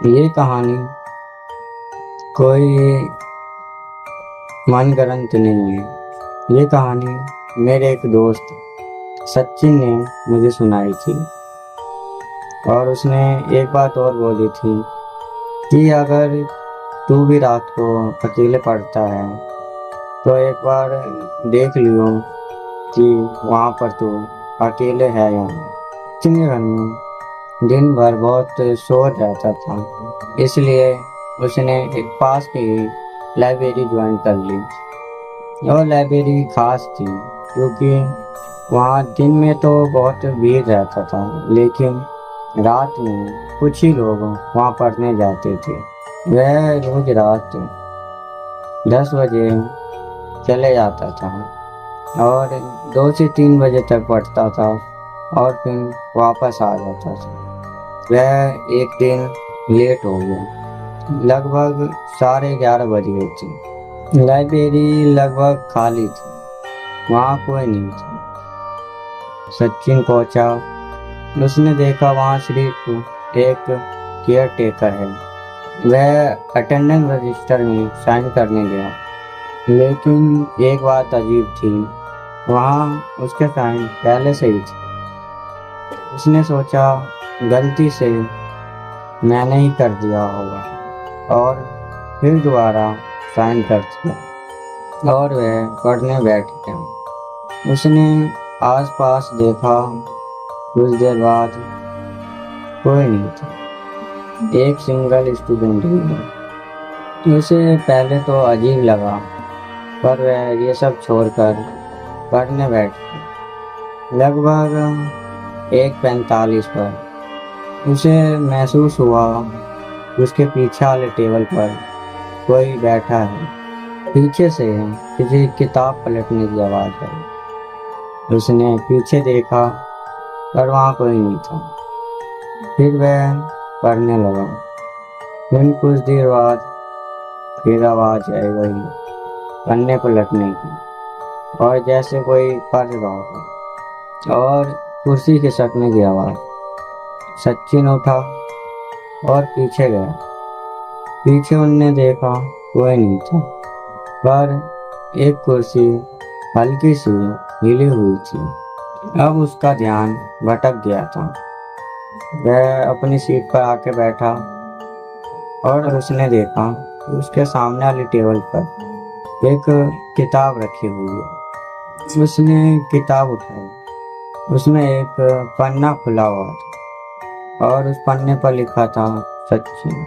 ये कहानी कोई मनगढ़ंत नहीं है। ये कहानी मेरे एक दोस्त सचिन ने मुझे सुनाई थी और उसने एक बात और बोली थी कि अगर तू भी रात को अकेले पढ़ता है तो एक बार देख लियो कि वहाँ पर तू अकेले है या नहीं। सचिन के घर में दिन भर बहुत शोर रहता था, इसलिए उसने एक पास की लाइब्रेरी ज्वाइन कर ली। और लाइब्रेरी खास थी क्योंकि वहाँ दिन में तो बहुत भीड़ रहता था, लेकिन रात में कुछ ही लोग वहाँ पढ़ने जाते थे। वह रोज रात 10 बजे चले जाता था और 2 से 3 बजे तक पढ़ता था और फिर वापस आ जाता था। वह एक दिन लेट हो गया। लगभग 11:30 बज गए थे। लाइब्रेरी लगभग खाली थी, वहाँ कोई नहीं था। सचिन पहुंचा। उसने देखा वहाँ सिर्फ एक केयर टेकर है। वह अटेंडेंस रजिस्टर में साइन करने गया, लेकिन एक बात अजीब थी, वहाँ उसके साइन पहले से ही थे। उसने सोचा गलती से मैंने ही कर दिया होगा और फिर दोबारा साइन कर दिया और वह पढ़ने बैठ गया। उसने आसपास देखा। कुछ देर बाद कोई नहीं था, एक सिंगल स्टूडेंट भी नहीं। उसे पहले तो अजीब लगा, पर वह ये सब छोड़कर पढ़ने बैठ गया। लगभग 1:45 पर उसे महसूस हुआ उसके पीछे वाले टेबल पर कोई बैठा है। पीछे से किसी किताब पलटने की आवाज़ आई। उसने पीछे देखा पर वहाँ कोई नहीं था। फिर वह पढ़ने लगा। फिर कुछ देर बाद फिर आवाज़ आई, वही पन्ने पलटने की, और जैसे कोई पढ़ रहा हो, और कुर्सी खिसकने की आवाज़। सचिन उठा और पीछे गया। पीछे उनने देखा कोई नहीं था, पर एक कुर्सी हल्की सी हिली हुई थी। अब उसका ध्यान भटक गया था। वह अपनी सीट पर आके बैठा और उसने देखा कि उसके सामने वाली टेबल पर एक किताब रखी हुई है। उसने किताब उठाई। उसमें एक पन्ना खुला हुआ था और उस पन्ने पर लिखा था सचिन।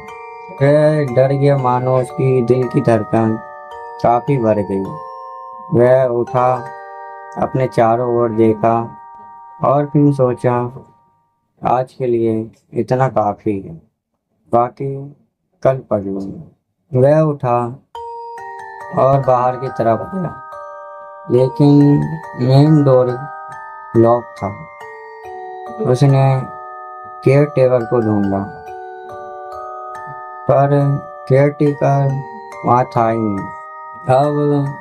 वह डर गया, मानो उसकी दिल की धड़कन काफी बढ़ गई। वह उठा, अपने चारों ओर देखा और फिर सोचा आज के लिए इतना काफी है, बाकी कल पढ़ लूंगा। वह उठा और बाहर की तरफ गया, लेकिन मेन डोर लॉक था। उसने केयर टेकर को ढूंढा, पर केयर टेकर वहाँ था ही नहीं। अब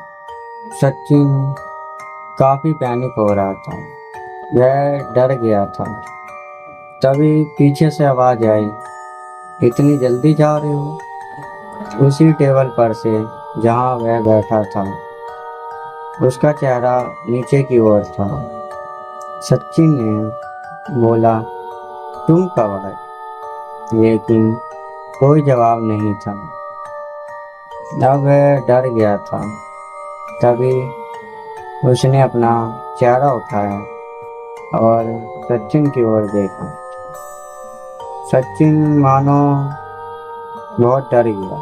सचिन काफी पैनिक हो रहा था। वह डर गया था। तभी पीछे से आवाज आई, इतनी जल्दी जा रहे हो? उसी टेबल पर से जहाँ वह बैठा था। उसका चेहरा नीचे की ओर था। सचिन ने बोला, तुम कब आए? लेकिन कोई जवाब नहीं था। अब वह डर गया था। तभी उसने अपना चेहरा उठाया और सचिन की ओर देखा। सचिन मानो बहुत डर गया,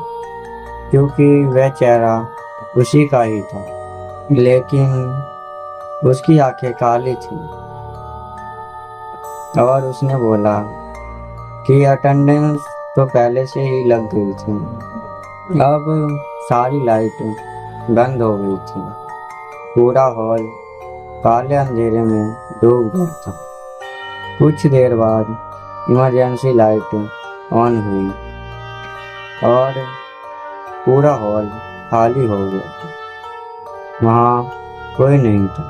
क्योंकि वह चेहरा उसी का ही था, लेकिन उसकी आंखें काली थी। और उसने बोला कि अटेंडेंस तो पहले से ही लग गई थी। अब सारी लाइट बंद हो गई थी। पूरा हॉल काले अंधेरे में डूब गया था। कुछ देर बाद इमरजेंसी लाइट ऑन हुई और पूरा हॉल खाली हो गया। वहाँ कोई नहीं था।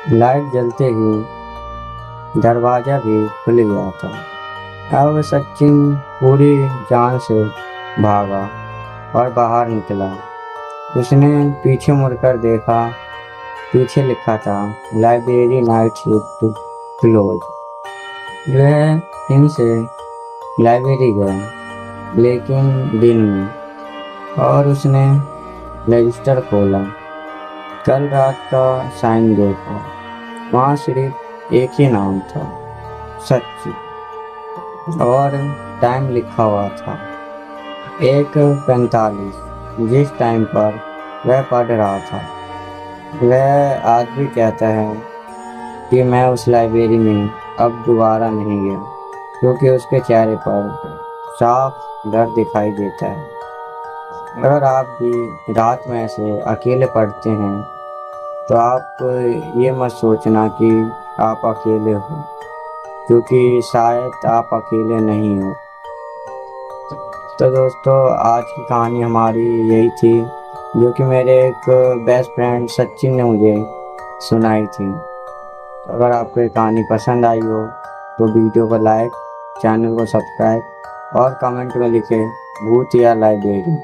लाइट जलते ही दरवाजा भी खुल गया था अब सचिन पूरी जान से भागा और बाहर निकला। उसने पीछे मुड़कर देखा, पीछे लिखा था लाइब्रेरी नाइट शिफ्ट क्लोज। वह फिर से लाइब्रेरी गया, लेकिन दिन में, और उसने रजिस्टर खोला। कल रात का साइन देखा, वहाँ सिर्फ एक ही नाम था, सच्ची, और टाइम लिखा हुआ था 1:45, जिस टाइम पर वह पढ़ रहा था। वह आज भी कहता है कि मैं उस लाइब्रेरी में अब दोबारा नहीं गया, क्योंकि उसके चेहरे पर साफ डर दिखाई देता है। अगर आप भी रात में ऐसे अकेले पढ़ते हैं तो आप ये मत सोचना कि आप अकेले हो, क्योंकि शायद आप अकेले नहीं हो। तो दोस्तों, आज की कहानी हमारी यही थी, जो कि मेरे एक बेस्ट फ्रेंड सचिन ने मुझे सुनाई थी। अगर आपको ये कहानी पसंद आई हो तो वीडियो को लाइक, चैनल को सब्सक्राइब और कमेंट में लिखें भूत या लाइब्रेरी।